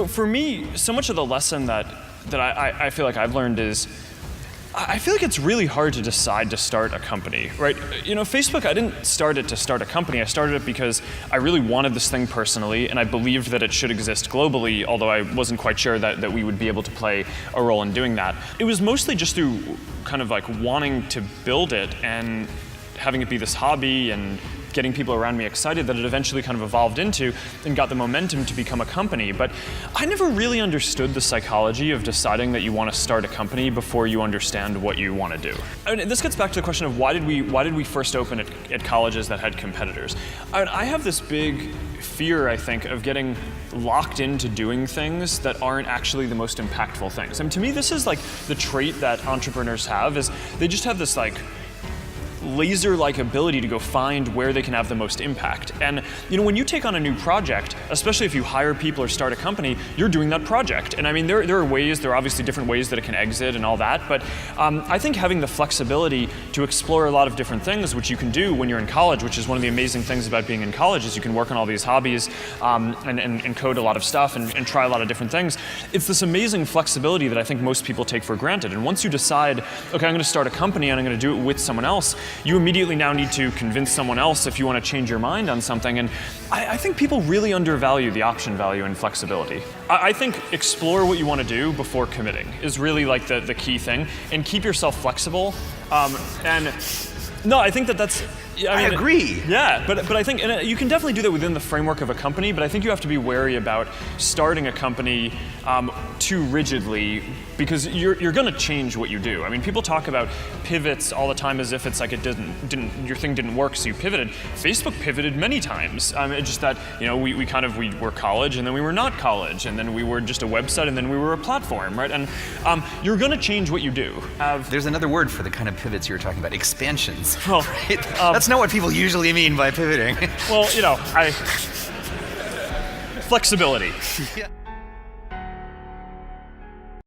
For me, so much of the lesson that I feel like I've learned is, I feel like it's really hard to decide to start a company, right? Facebook, I didn't start it to start a company. I started it because I really wanted this thing personally, and I believed that it should exist globally, although I wasn't quite sure that we would be able to play a role in doing that. It was mostly just through kind of like wanting to build it and having it be this hobby and getting people around me excited that it eventually kind of evolved into and got the momentum to become a company. But I never really understood the psychology of deciding that you want to start a company before you understand what you want to do. This gets back to the question of why did we first open at colleges that had competitors? I have this big fear, I think, of getting locked into doing things that aren't actually the most impactful things. And to me, this is like the trait that entrepreneurs have, is they just have this like laser-like ability to go find where they can have the most impact. And when you take on a new project, especially if you hire people or start a company, you're doing that project. And I mean, there are obviously different ways that it can exit and all that, but I think having the flexibility to explore a lot of different things, which you can do when you're in college, which is one of the amazing things about being in college, is you can work on all these hobbies and code a lot of stuff and try a lot of different things. It's this amazing flexibility that I think most people take for granted. And once you decide, okay, I'm going to start a company and I'm going to do it with someone else, you immediately now need to convince someone else if you want to change your mind on something. And I think people really undervalue the option value and flexibility. I think explore what you want to do before committing is really like the key thing, and keep yourself flexible. No, I think that's. I agree. Yeah, but I think you can definitely do that within the framework of a company, but I think you have to be wary about starting a company too rigidly, because you're going to change what you do. I mean, people talk about pivots all the time as if it's like your thing didn't work, so you pivoted. Facebook pivoted many times. It's just that we were college, and then we were not college, and then we were just a website, and then we were a platform, right? And you're going to change what you do. There's another word for the kind of pivots you were talking about: expansions. Well, right? That's not what people usually mean by pivoting. Well, flexibility. Yeah.